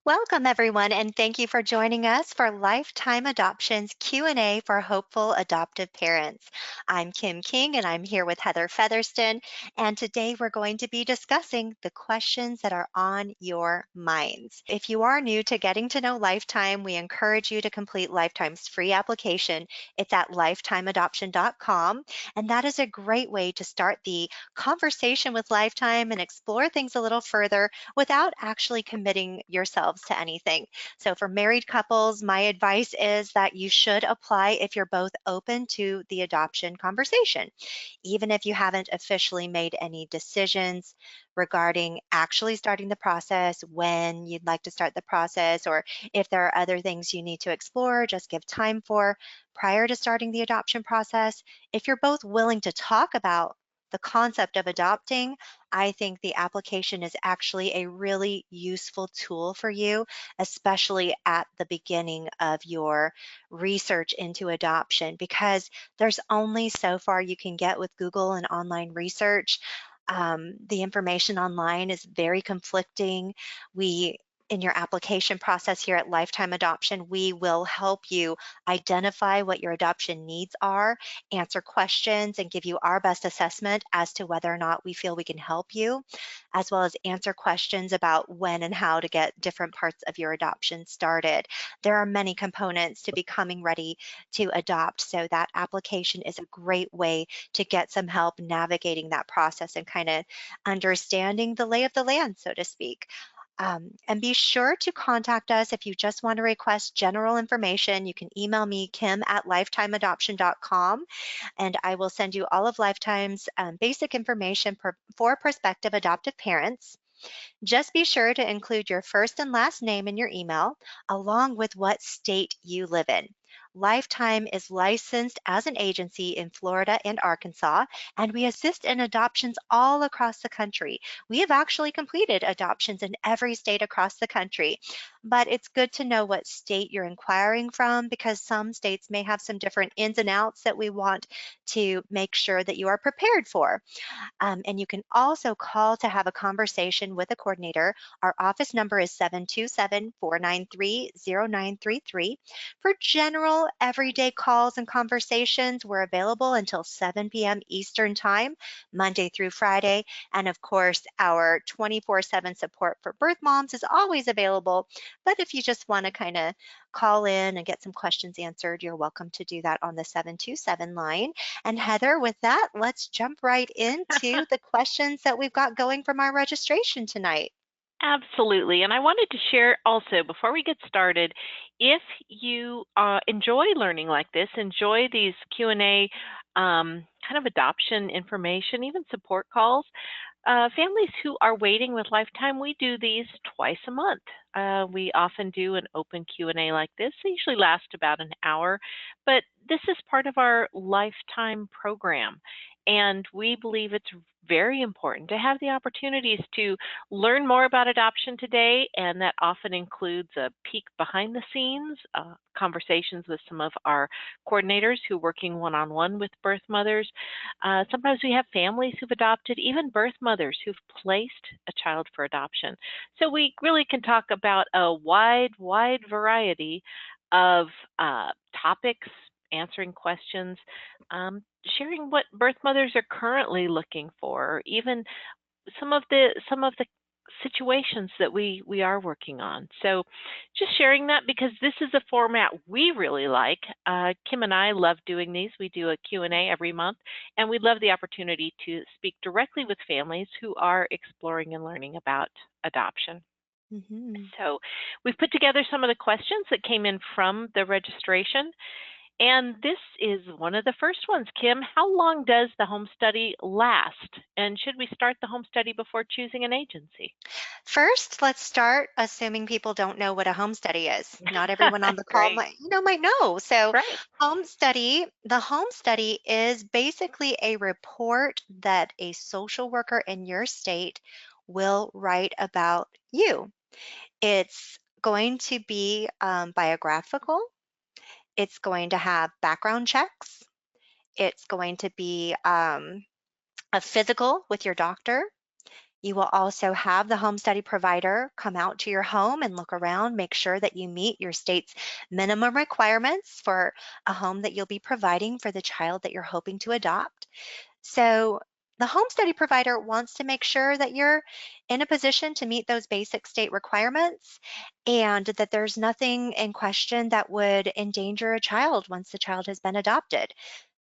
Welcome everyone, and thank you for joining us for Lifetime Adoption's Q&A for hopeful adoptive parents. I'm Kim King and I'm here with Heather Featherston, and today we're going to be discussing the questions that are on your minds. If you are new to getting to know Lifetime, we encourage you to complete Lifetime's free application. It's at lifetimeadoption.com, and that is a great way to start the conversation with Lifetime and explore things a little further without actually committing yourselves to anything. So, for married couples, my advice is that you should apply if you're both open to the adoption conversation, even if you haven't officially made any decisions regarding actually starting the process, when you'd like to start the process, or if there are other things you need to explore, just give time for prior to starting the adoption process. If you're both willing to talk about the concept of adopting, I think the application is actually a really useful tool for you, especially at the beginning of your research into adoption, because there's only so far you can get with Google and online research. The information online is very conflicting. We in your application process here at Lifetime Adoption, we will help you identify what your adoption needs are, answer questions, and give you our best assessment as to whether or not we feel we can help you, as well as answer questions about when and how to get different parts of your adoption started. There are many components to becoming ready to adopt, so that application is a great way to get some help navigating that process and kind of understanding the lay of the land, so to speak. And be sure to contact us if you just want to request general information. You can email me, Kim at lifetimeadoption.com, and I will send you all of Lifetime's basic information for prospective adoptive parents. Just be sure to include your first and last name in your email, along with what state you live in. Lifetime is licensed as an agency in Florida and Arkansas, and we assist in adoptions all across the country. We have actually completed adoptions in every state across the country, but it's good to know what state you're inquiring from, because some states may have some different ins and outs that we want to make sure that you are prepared for. And you can also call to have a conversation with a coordinator. Our office number is 727-493-0933. For general everyday calls and conversations, we're available until 7 p.m. Eastern Time, Monday through Friday. And of course, our 24/7 support for birth moms is always available. But if you just want to kind of call in and get some questions answered, you're welcome to do that on the 727 line. And Heather, with that, let's jump right into the questions that we've got going from our registration tonight. Absolutely. And I wanted to share also, before we get started, if you enjoy learning like this, enjoy these Q&A kind of adoption information, even support calls, families who are waiting with Lifetime, we do these twice a month. We often do an open Q&A like this. They usually last about an hour, but this is part of our Lifetime program. And we believe it's very important to have the opportunities to learn more about adoption today, and that often includes a peek behind the scenes, conversations with some of our coordinators who are working one-on-one with birth mothers. Sometimes we have families who've adopted, even birth mothers who've placed a child for adoption. So we really can talk about a wide variety of topics, answering questions, sharing what birth mothers are currently looking for, or even some of the situations that we are working on. So just sharing that, because this is a format we really like. Kim and I love doing these. We do a Q&A every month, and we love the opportunity to speak directly with families who are exploring and learning about adoption. Mhm. So we've put together some of the questions that came in from the registration. And this is one of the first ones, Kim. How long does the home study last? And should we start the home study before choosing an agency? First, let's start assuming people don't know what a home study is. Not everyone on the call Great. might know. So, Right. the home study is basically a report that a social worker in your state will write about you. It's going to be biographical. It's going to have background checks. It's going to be a physical with your doctor. You will also have the home study provider come out to your home and look around, make sure that you meet your state's minimum requirements for a home that you'll be providing for the child that you're hoping to adopt. So the home study provider wants to make sure that you're in a position to meet those basic state requirements and that there's nothing in question that would endanger a child once the child has been adopted.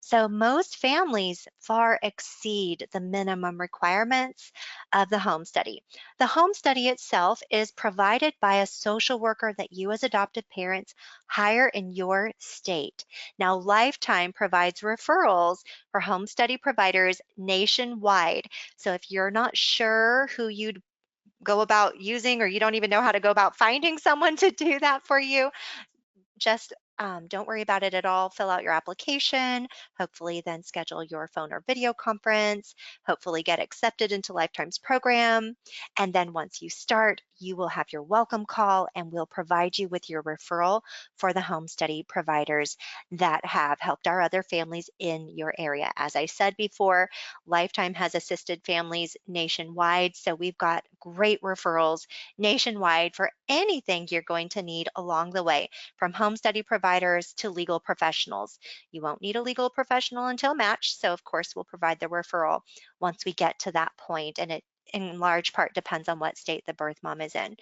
So most families far exceed the minimum requirements of the home study. The home study itself is provided by a social worker that you as adopted parents hire in your state. Now, Lifetime provides referrals for home study providers nationwide. So if you're not sure who you'd go about using, or you don't even know how to go about finding someone to do that for you, just don't worry about it at all. Fill out your application, hopefully, then schedule your phone or video conference, hopefully, get accepted into Lifetime's program. And then once you start, you will have your welcome call and we'll provide you with your referral for the home study providers that have helped our other families in your area. As I said before, Lifetime has assisted families nationwide, so we've got great referrals nationwide for anything you're going to need along the way, from home study providers to legal professionals. You won't need a legal professional until match, so of course we'll provide the referral once we get to that point, and it in large part depends on what state the birth mom is in.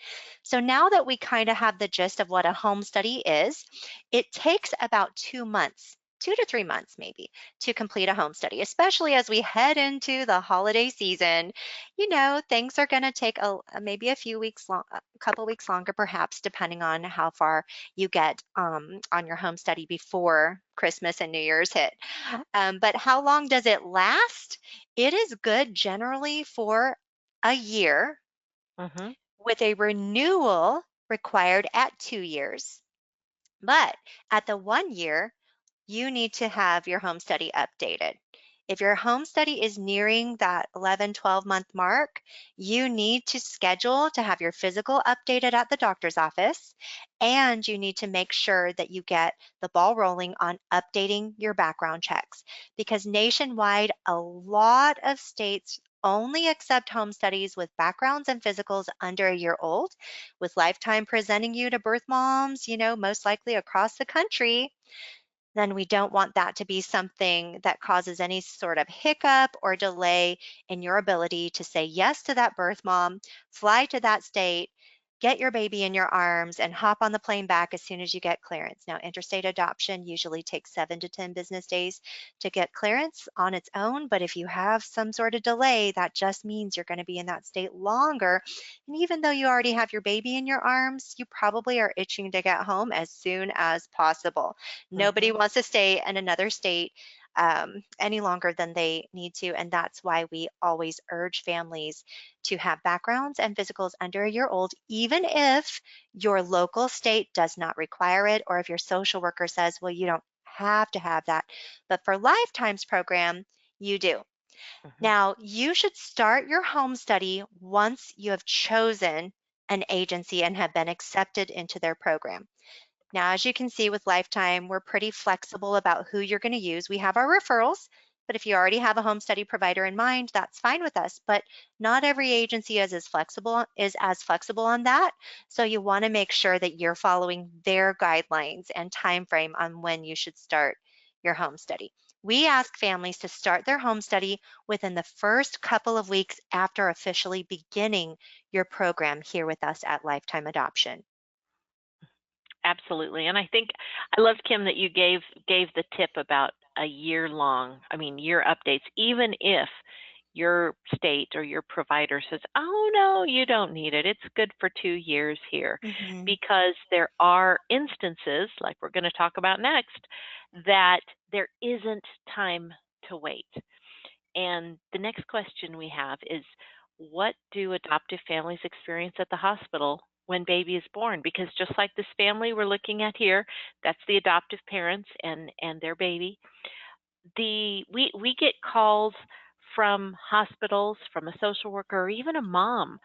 So now that we kind of have the gist of what a home study is, it takes about 2 months. 2 to 3 months, maybe, to complete a home study, especially as we head into the holiday season. Things are going to take maybe a few weeks long, a couple weeks longer, perhaps, depending on how far you get on your home study before Christmas and New Year's hit. But how long does it last? It is good generally for a year, Mm-hmm. with a renewal required at 2 years. But at the 1 year, you need to have your home study updated. If your home study is nearing that 11, 12-month mark, you need to schedule to have your physical updated at the doctor's office, and you need to make sure that you get the ball rolling on updating your background checks, because nationwide, a lot of states only accept home studies with backgrounds and physicals under a year old. With Lifetime presenting you to birth moms, most likely across the country, then we don't want that to be something that causes any sort of hiccup or delay in your ability to say yes to that birth mom, fly to that state, get your baby in your arms, and hop on the plane back as soon as you get clearance. Now, interstate adoption usually takes 7 to 10 business days to get clearance on its own, but if you have some sort of delay, that just means you're going to be in that state longer. And even though you already have your baby in your arms, you probably are itching to get home as soon as possible. Nobody Mm-hmm. wants to stay in another state any longer than they need to. And that's why we always urge families to have backgrounds and physicals under a year old, even if your local state does not require it, or if your social worker says, well, you don't have to have that. But for Lifetime's program, you do. Mm-hmm. Now, you should start your home study once you have chosen an agency and have been accepted into their program. Now, as you can see with Lifetime, we're pretty flexible about who you're going to use. We have our referrals, but if you already have a home study provider in mind, that's fine with us. But not every agency is as flexible on that. So you want to make sure that you're following their guidelines and time frame on when you should start your home study. We ask families to start their home study within the first couple of weeks after officially beginning your program here with us at Lifetime Adoption. Absolutely. And I think I love, Kim, that you gave the tip about a year long, I mean, year updates, even if your state or your provider says, oh, no, you don't need it. It's good for 2 years here. Mhm. Because there are instances, like we're going to talk about next, that there isn't time to wait. And the next question we have is, what do adoptive families experience at the hospital when baby is born? Because just like this family we're looking at here, that's the adoptive parents and their baby. We get calls from hospitals, from a social worker, or even a mom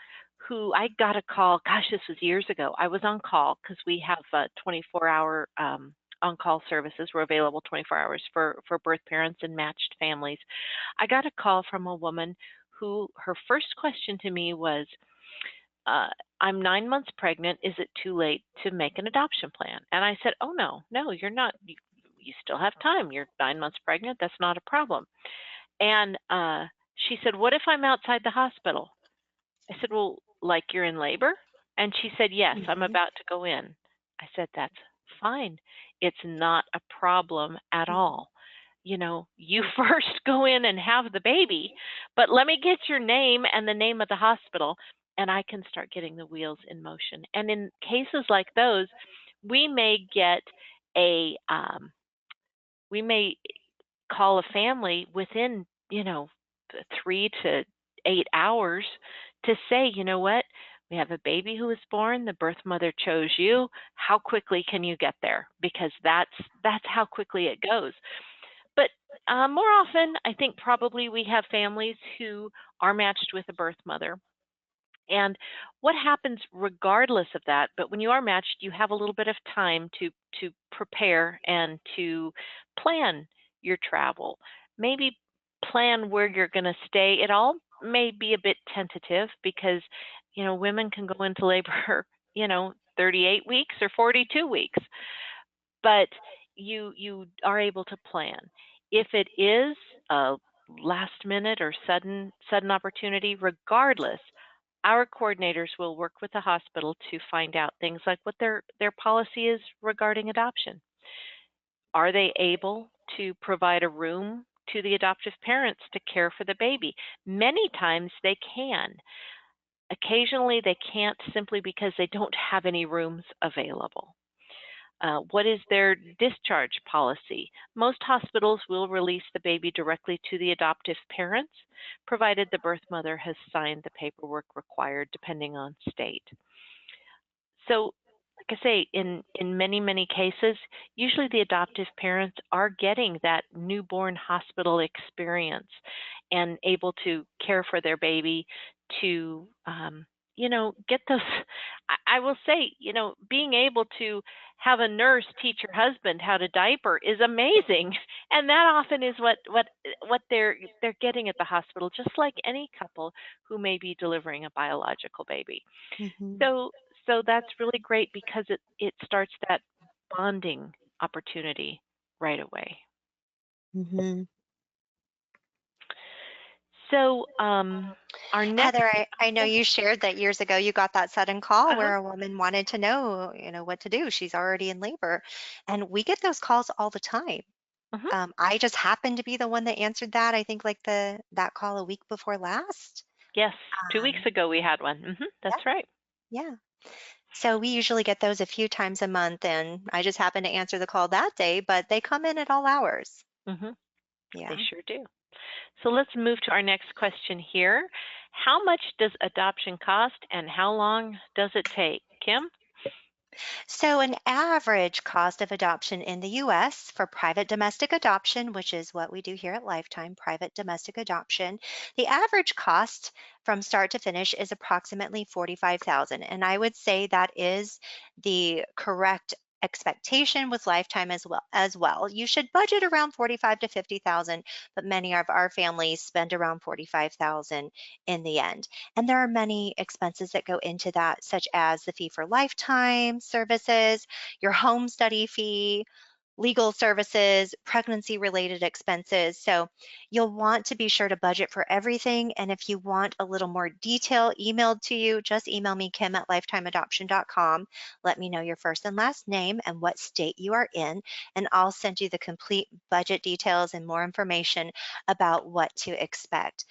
who I got a call. Gosh, this was years ago. I was on call because we have 24-hour on-call services. We're available 24 hours for birth parents and matched families. I got a call from a woman who her first question to me was, uh, I'm 9 months pregnant. Is it too late to make an adoption plan? And I said, oh, no, no, you're not. You still have time. You're 9 months pregnant. That's not a problem. And she said, what if I'm outside the hospital? I said, well, like you're in labor? And she said, yes, I'm Mhm. about to go in. I said, that's fine. It's not a problem at Mhm. all. You first go in and have the baby, but let me get your name and the name of the hospital, and I can start getting the wheels in motion. And in cases like those, we may get we may call a family within, 3 to 8 hours to say, you know what, we have a baby who was born, the birth mother chose you. How quickly can you get there? Because that's how quickly it goes. But more often, I think probably we have families who are matched with a birth mother. And what happens regardless of that, but when you are matched, you have a little bit of time to prepare and to plan your travel. Maybe plan where you're going to stay. It all may be a bit tentative because, women can go into labor, 38 weeks or 42 weeks, but you are able to plan. If it is a last minute or sudden opportunity, regardless, our coordinators will work with the hospital to find out things like what their policy is regarding adoption. Are they able to provide a room to the adoptive parents to care for the baby? Many times they can. Occasionally they can't simply because they don't have any rooms available. What is their discharge policy? Most hospitals will release the baby directly to the adoptive parents, provided the birth mother has signed the paperwork required, depending on state. So, like I say, in many cases, usually the adoptive parents are getting that newborn hospital experience and able to care for their baby to, get those. I will say, being able to have a nurse teach her husband how to diaper is amazing, and that often is what they're getting at the hospital, just like any couple who may be delivering a biological baby. Mhm. So that's really great because it starts that bonding opportunity right away. Mhm. So our next Heather, I know yes, you shared that years ago you got that sudden call uh-huh. where a woman wanted to know, what to do. She's already in labor. And we get those calls all the time. Hmm. I just happened to be the one that answered that. I think like that call a week before last. Yes, 2 weeks Um, ago we had one. yeah, That's right. yeah. So we usually get those a few times a month, and I just happened to answer the call that day, but they come in at all hours. Hmm. They Yeah. sure do. So let's move to our next question here. How much does adoption cost and how long does it take? Kim? So, an average cost of adoption in the US for private domestic adoption, which is what we do here at Lifetime, private domestic adoption, the average cost from start to finish is approximately 45,000. And I would say that is the correct expectation with Lifetime as well. You should budget around 45 to 50,000, but many of our families spend around 45,000 in the end. And there are many expenses that go into that, such as the fee for lifetime services, your home study fee, legal services, pregnancy related expenses. So you'll want to be sure to budget for everything. And if you want a little more detail emailed to you, just email me, Kim@lifetimeadoption.com. Let me know your first and last name and what state you are in, and I'll send you the complete budget details and more information about what to expect.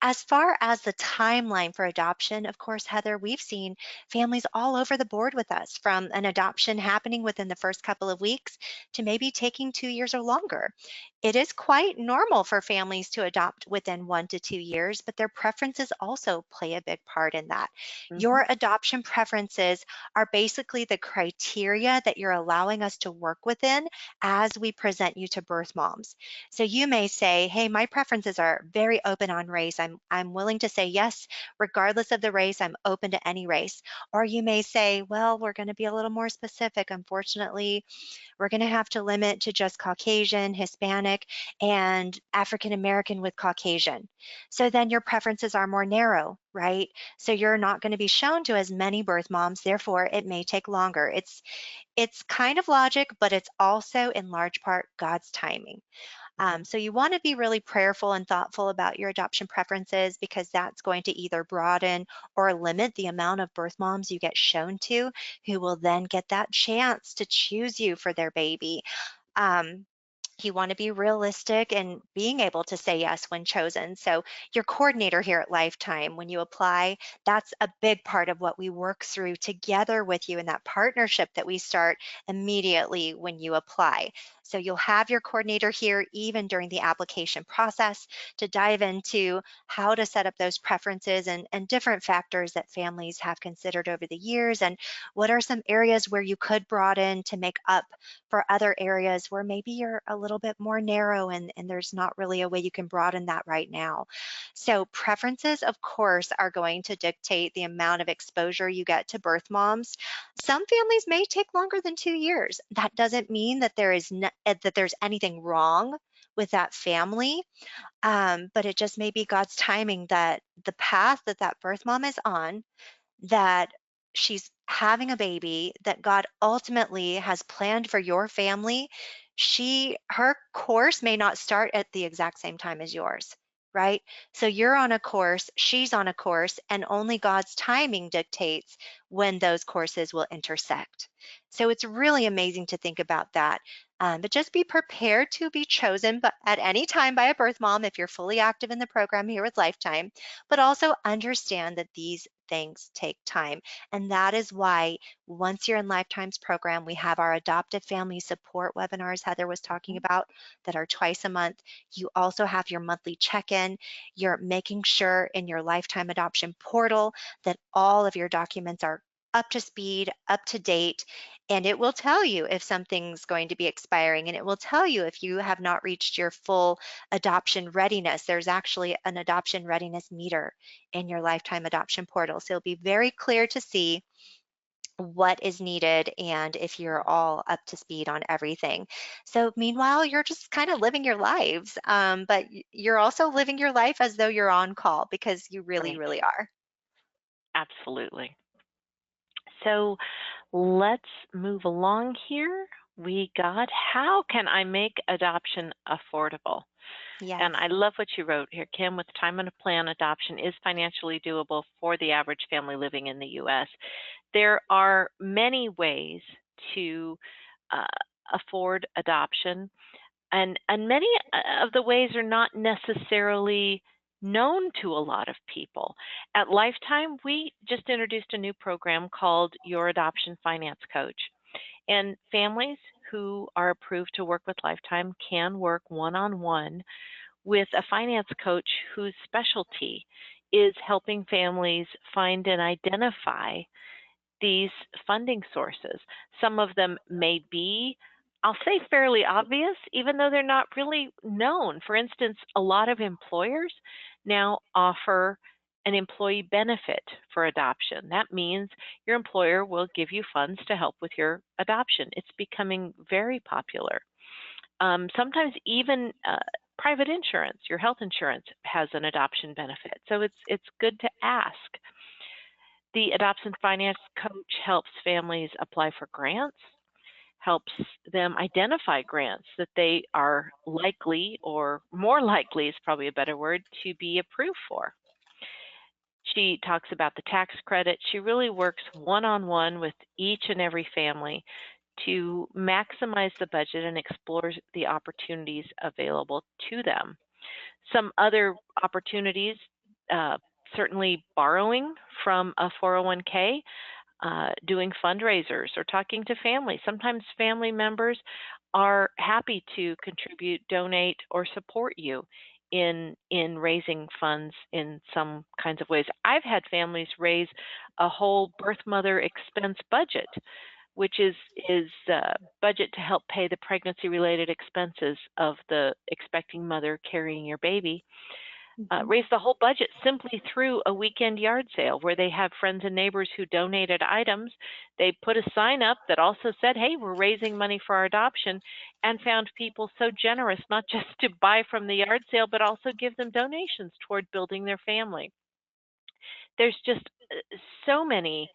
As far as the timeline for adoption, of course, Heather, we've seen families all over the board with us, from an adoption happening within the first couple of weeks to maybe taking 2 years or longer. It is quite normal for families to adopt within 1 to 2 years, but their preferences also play a big part in that. Hmm. Your adoption preferences are basically the criteria that you're allowing us to work within as we present you to birth moms. So you may say, hey, my preferences are very open on race. I'm willing to say yes, regardless of the race, I'm open to any race. Or you may say, well, we're going to be a little more specific. Unfortunately, we're going to have to limit to just Caucasian, Hispanic, Hispanic, and African American with Caucasian. So then your preferences are more narrow, right? So you're not going to be shown to as many birth moms, therefore it may take longer. It's kind of logic, but it's also in large part God's timing. Mhm. So you want to be really prayerful and thoughtful about your adoption preferences because that's going to either broaden or limit the amount of birth moms you get shown to who will then get that chance to choose you for their baby. Um, you want to be realistic and being able to say yes when chosen. So, your coordinator here at Lifetime, when you apply, that's a big part of what we work through together with you in that partnership that we start immediately when you apply. So, you'll have your coordinator here even during the application process to dive into how to set up those preferences and different factors that families have considered over the years, and what are some areas where you could broaden to make up for other areas where maybe you're a little bit more narrow and there's not really a way you can broaden that right now. So, preferences, of course, are going to dictate the amount of exposure you get to birth moms. Some families may take longer than 2 years. That doesn't mean that that there's anything wrong with that family, but it just may be God's timing that the path that that birth mom is on, that she's having a baby that God ultimately has planned for your family, her course may not start at the exact same time as yours, right? So you're on a course, she's on a course, and only God's timing dictates when those courses will intersect. So it's really amazing to think about that. But just be prepared to be chosen at any time by a birth mom if you're fully active in the program here with Lifetime, but also understand that these things take time. And that is why once you're in Lifetime's program, we have our adoptive family support webinars Heather was talking Mhm. about that are twice a month. You also have your monthly check-in. You're making sure in your Lifetime Adoption portal that all of your documents are up to speed, up to date, and it will tell you if something's going to be expiring, and it will tell you if you have not reached your full adoption readiness. There's actually an adoption readiness meter in your Lifetime Adoption portal. So it'll be very clear to see what is needed and if you're all up to speed on everything. So meanwhile, you're just kind of living your lives, but you're also living your life as though you're on call because you really, Right. really are. Absolutely. So let's move along here. We got how can I make adoption affordable? And Yes. I love what you wrote here, Kim. With time and a plan, adoption is financially doable for the average family living in the U.S. There are many ways to uh, afford adoption, and many of the ways are not necessarily known to a lot of people. At Lifetime, we just introduced a new program called Your Adoption Finance Coach. And families who are approved to work with Lifetime can work one-on-one with a finance coach whose specialty is helping families find and identify these funding sources. Some of them may be, I'll say, fairly obvious, even though they're not really known. For instance, a lot of employers now offer an employee benefit for adoption. That means your employer will give you funds to help with your adoption. It's becoming very popular. Sometimes even private insurance, your health insurance, has an adoption benefit. So it's good to ask. The adoption finance coach helps families apply for grants, helps them identify grants that they are likely, or more likely is probably a better word, to be approved for. She talks about the tax credit. She really works one-on-one with each and every family to maximize the budget and explore the opportunities available to them. Some other opportunities, uh, certainly borrowing from a 401k, doing fundraisers or talking to families. Sometimes family members are happy to contribute, donate, or support you in raising funds in some kinds of ways. I've had families raise a whole birth mother expense budget, which is budget to help pay the pregnancy related expenses of the expecting mother carrying your baby. Mhm. raise the whole budget simply through a weekend yard sale where they have friends and neighbors who donated items. They put a sign up that also said, hey, we're raising money for our adoption, and found people so generous not just to buy from the yard sale, but also give them donations toward building their family. There's just so many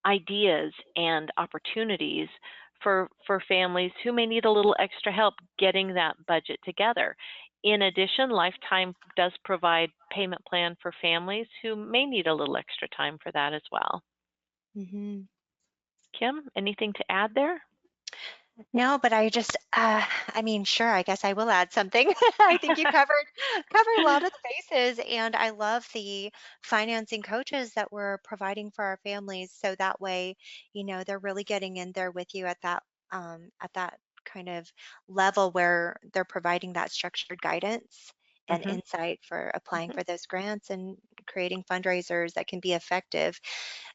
ideas and opportunities for families who may need a little extra help getting that budget together. In addition, Lifetime does provide payment plan for families who may need a little extra time for that as well. Mhm. Kim, anything to add there? No, but I mean, sure, I guess I will add something. I think you covered a lot of the bases, and I love the financing coaches that we're providing for our families. So that way, they're really getting in there with you at that kind of level where they're providing that structured guidance and Hmm. insight for applying Hmm. for those grants and creating fundraisers that can be effective.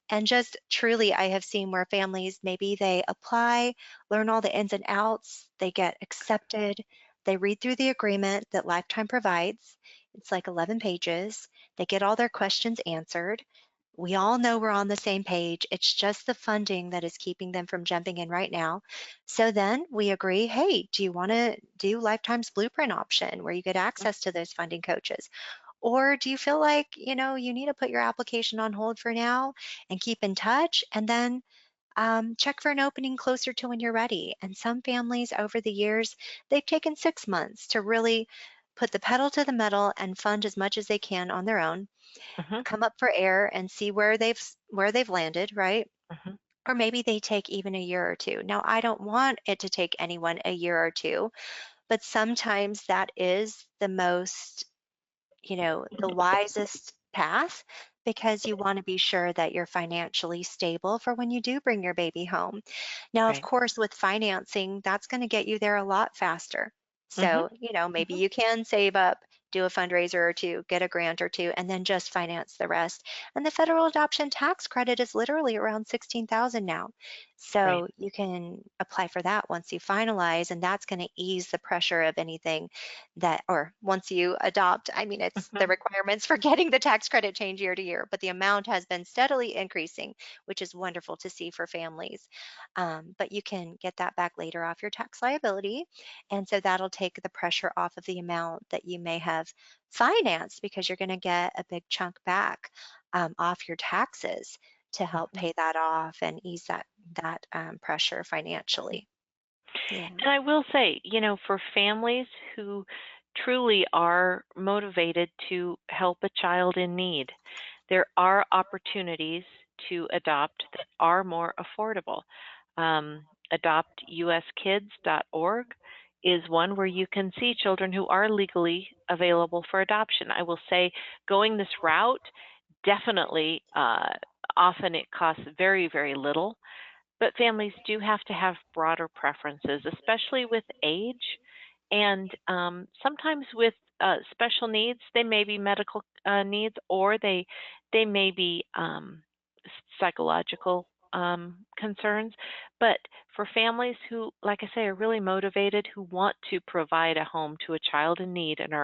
And just truly, I have seen where families maybe they apply, learn all the ins and outs, they get accepted, they read through the agreement that Lifetime provides. It's like 11 pages. They get all their questions answered. We all know we're on the same page. It's just the funding that is keeping them from jumping in right now. So then we agree, hey, do you want to do Lifetime's blueprint option where you get access to those funding coaches? Or do you feel like, you need to put your application on hold for now and keep in touch and then check for an opening closer to when you're ready? And some families over the years, they've taken 6 months to really put the pedal to the metal and fund as much as they can on their own, Hmm. come up for air and see where they've landed, right? Hmm. Or maybe they take even a year or two. Now, I don't want it to take anyone a year or two, but sometimes that is the wisest path because you want to be sure that you're financially stable for when you do bring your baby home. Now, of Right. course, with financing, that's going to get you there a lot faster. Hmm. So, maybe Hmm. you can save up, do a fundraiser or two, get a grant or two, and then just finance the rest. And the federal adoption tax credit is literally around 16,000 now. Right. So you can apply for that once you finalize, and that's going to ease the pressure of anything or once you adopt. I mean, it's the Hmm. requirements for getting the tax credit change year to year, but the amount has been steadily increasing, which is wonderful to see for families. But you can get that back later off your tax liability. And so that'll take the pressure off of the amount that you may have financed because you're going to get a big chunk back off your taxes to help Hmm. pay that off and ease that pressure financially. Yeah. And I will say, for families who truly are motivated to help a child in need, there are opportunities to adopt that are more affordable. AdoptUSKids.org is one where you can see children who are legally available for adoption. I will say going this route, definitely, often it costs very, very little, but families do have to have broader preferences, especially with age and sometimes with special needs. They may be medical needs, or they may be psychological concerns. But for families who, like I say, are really motivated, who want to provide a home to a child in need and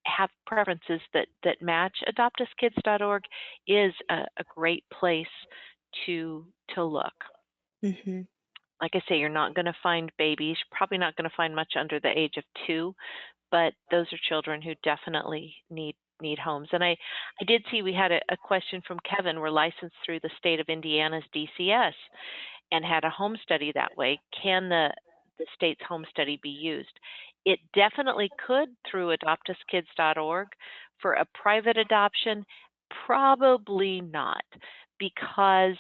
have preferences that match, AdoptUsKids.org is a great place to look. Hmm. Like I say, you're not going to find babies, probably not going to find much under the age of 2, but those are children who definitely need homes. And I did see we had a question from Kevin. We're licensed through the state of Indiana's DCS and had a home study that way. Can the state's home study be used? It definitely could through adoptuskids.org. For a private adoption, probably not, because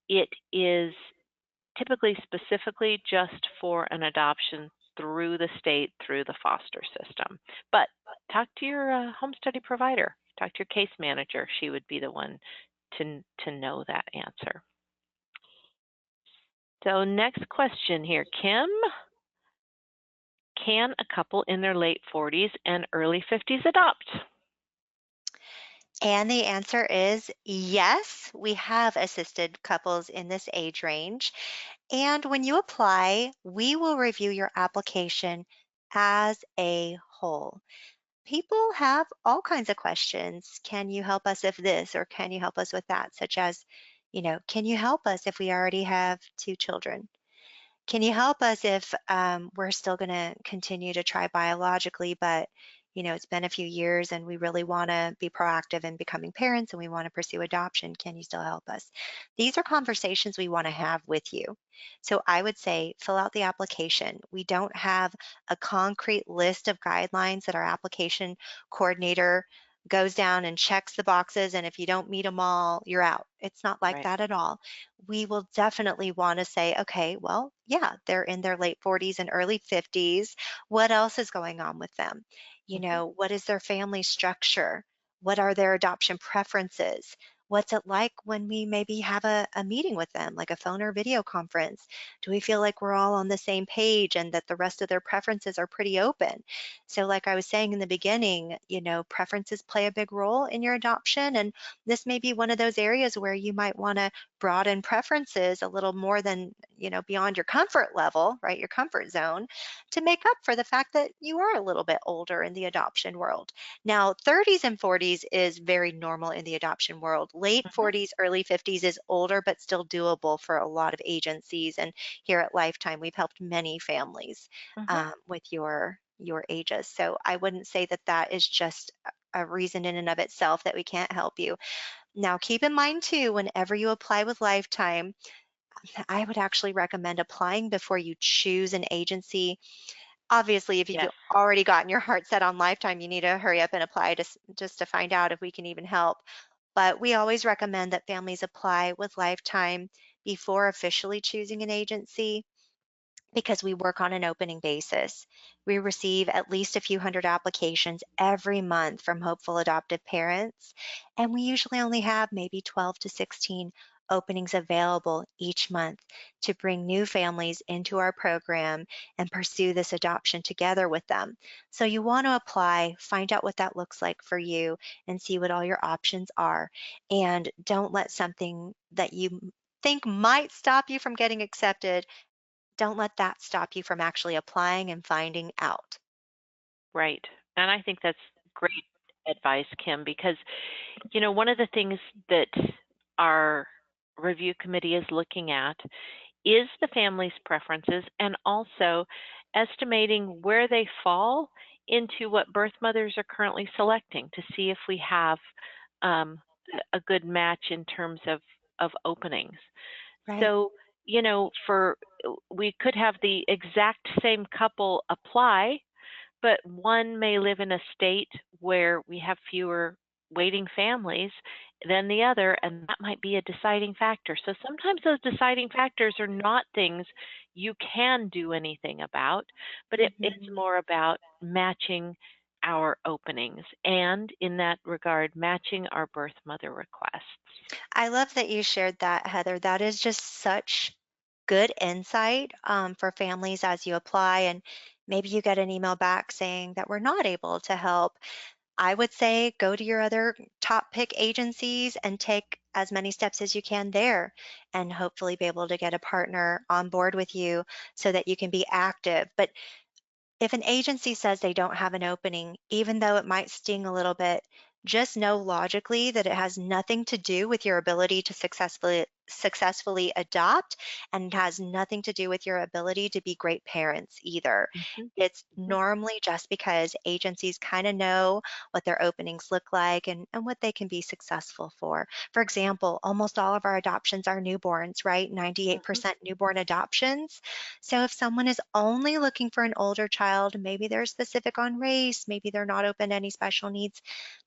it is typically specifically just for an adoption through the state, through the foster system. But talk to your home study provider, talk to your case manager. She would be the one to know that answer. So next question here, Kim. Can a couple in their late 40s and early 50s adopt? And the answer is yes, we have assisted couples in this age range. And when you apply, we will review your application as a whole. people have all kinds of questions. Can you help us if this, or can you help us with that? Such as, can you help us if we already have two children? Can you help us if we're still going to continue to try biologically, but it's been a few years and we really want to be proactive in becoming parents and we want to pursue adoption? Can you still help us? These are conversations we want to have with you. So I would say fill out the application. We don't have a concrete list of guidelines that our application coordinator goes down and checks the boxes, and if you don't meet them all, you're out. It's not like Right. that at all. We will definitely want to say, okay, well, yeah, they're in their late 40s and early 50s. What else is going on with them? Hmm. What is their family structure? What are their adoption preferences? What's it like when we maybe have a meeting with them, like a phone or video conference? Do we feel like we're all on the same page and that the rest of their preferences are pretty open? So, like I was saying in the beginning, preferences play a big role in your adoption. And this may be one of those areas where you might want to broaden preferences a little more than, beyond your comfort level, right? Your comfort zone, to make up for the fact that you are a little bit older in the adoption world. Now, 30s and 40s is very normal in the adoption world. Late Hmm. 40s, early 50s is older, but still doable for a lot of agencies. And here at Lifetime, we've helped many families Hmm. with your ages. So I wouldn't say that that is just a reason in and of itself that we can't help you. Now, keep in mind too, whenever you apply with Lifetime, I would actually recommend applying before you choose an agency. Obviously, if you've Yes. already gotten your heart set on Lifetime, you need to hurry up and apply just to find out if we can even help. But we always recommend that families apply with Lifetime before officially choosing an agency, because we work on an opening basis. We receive at least a few hundred applications every month from hopeful adoptive parents, and we usually only have maybe 12 to 16 openings available each month to bring new families into our program and pursue this adoption together with them. So you want to apply, find out what that looks like for you, and see what all your options are. And don't let something that you think might stop you from getting accepted, don't let that stop you from actually applying and finding out. Right. And I think that's great advice, Kim, because, one of the things that our review committee is looking at is the family's preferences and also estimating where they fall into what birth mothers are currently selecting to see if we have um, a good match in terms of openings. Right. So, for we could have the exact same couple apply, but one may live in a state where we have fewer waiting families than the other, and that might be a deciding factor. So sometimes those deciding factors are not things you can do anything about, but it's Mhm. more about matching our openings and, in that regard, matching our birth mother requests. I love that you shared that, Heather. That is just such good insight for families as you apply. And maybe you get an email back saying that we're not able to help. I would say go to your other top pick agencies and take as many steps as you can there, and hopefully be able to get a partner on board with you so that you can be active. But if an agency says they don't have an opening, even though it might sting a little bit, just know logically that it has nothing to do with your ability to successfully adopt, and has nothing to do with your ability to be great parents either. Hmm. It's Hmm. normally just because agencies kind of know what their openings look like, and what they can be successful for. For example, almost all of our adoptions are newborns, right? Hmm. 98% newborn adoptions. So if someone is only looking for an older child, maybe they're specific on race, maybe they're not open to any special needs,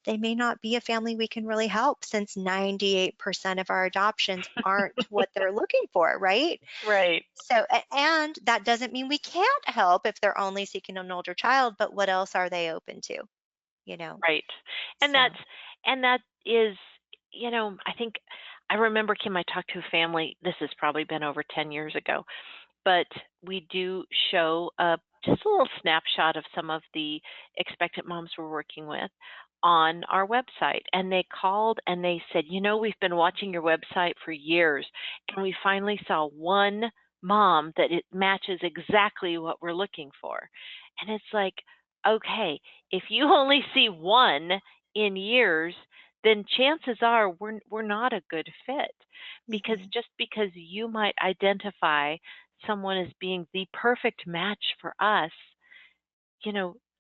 they may not be a family we can really help, since 98% of our adoptions aren't what they're looking for, right? Right. So, and that doesn't mean we can't help if they're only seeking an older child, but what else are they open to, you know? Right. And So, that is, I think I remember, Kim, I talked to a family, this has probably been over 10 years ago, but we do show just a little snapshot of some of the expectant moms we're working with on our website. And they called and they said, we've been watching your website for years, and we finally saw one mom that it matches exactly what we're looking for. And it's like, okay, if you only see one in years, then chances are we're not a good fit. Because Mhm, just because you might identify someone as being the perfect match for us,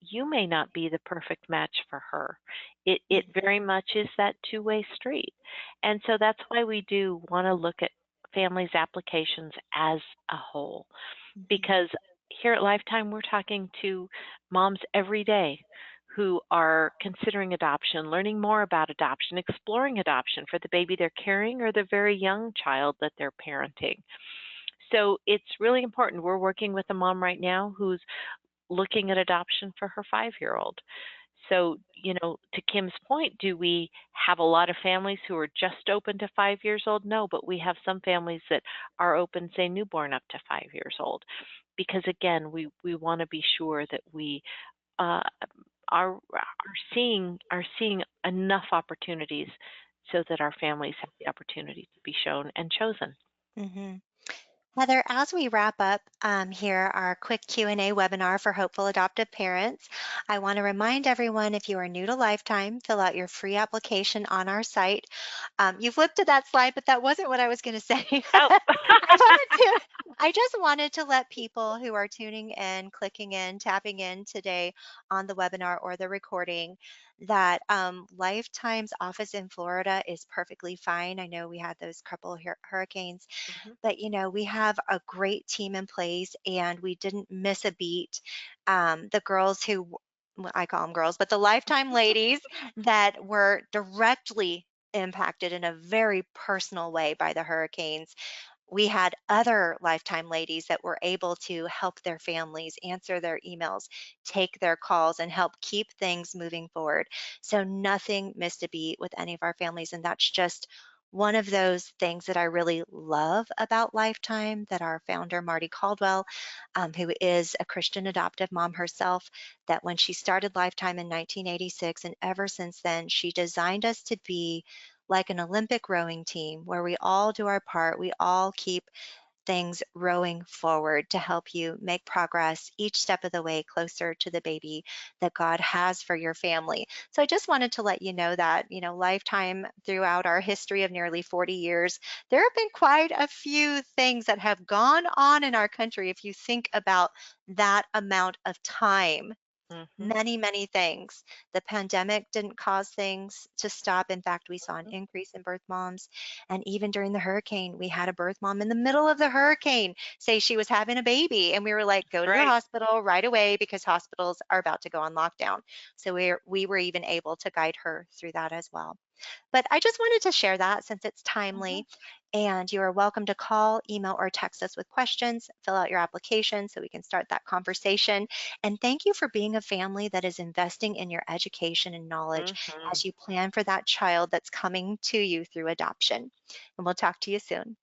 you may not be the perfect match for her. It mhm, very much is that two-way street. And so that's why we do want to look at families' applications as a whole, mhm, because here at Lifetime, we're talking to moms every day who are considering adoption, learning more about adoption, exploring adoption for the baby they're carrying or the very young child that they're parenting. So it's really important. We're working with a mom right now who's looking at adoption for her 5-year-old. So, to Kim's point, do we have a lot of families who are just open to 5 years old? No, but we have some families that are open, say, newborn up to 5 years old. Because again, we want to be sure that we uh, are seeing enough opportunities so that our families have the opportunity to be shown and chosen. mhm. Heather, as we wrap up here our quick Q&A webinar for hopeful adoptive parents, I want to remind everyone if you are new to Lifetime, fill out your free application on our site. You flipped to that slide, but that wasn't what I was going to say. Oh, I just wanted to let people who are tuning in, clicking in, tapping in today on the webinar or the recording that Lifetime's office in Florida is perfectly fine. I know we had those couple hurricanes, mhm. but we have a great team in place and we didn't miss a beat. The girls well, I call them girls, but the Lifetime ladies that were directly impacted in a very personal way by the hurricanes, we had other Lifetime ladies that were able to help their families, answer their emails, take their calls, and help keep things moving forward. So nothing missed a beat with any of our families. And that's just one of those things that I really love about Lifetime that our founder, Marty Caldwell, who is a Christian adoptive mom herself, that when she started Lifetime in 1986, and ever since then, she designed us to be like an Olympic rowing team where we all do our part. We all keep things rowing forward to help you make progress each step of the way closer to the baby that God has for your family. So I just wanted to let you know that, Lifetime throughout our history of nearly 40 years, there have been quite a few things that have gone on in our country if you think about that amount of time. Mhm. Many, many things. The pandemic didn't cause things to stop. In fact, we saw an Mhm. increase in birth moms. And even during the hurricane, we had a birth mom in the middle of the hurricane say she was having a baby. And we were like, go to the Right. hospital right away because hospitals are about to go on lockdown. So we were even able to guide her through that as well. But I just wanted to share that since it's Mhm. timely. And you are welcome to call, email, or text us with questions. Fill out your application so we can start that conversation. And thank you for being a family that is investing in your education and knowledge Mhm. as you plan for that child that's coming to you through adoption. And we'll talk to you soon.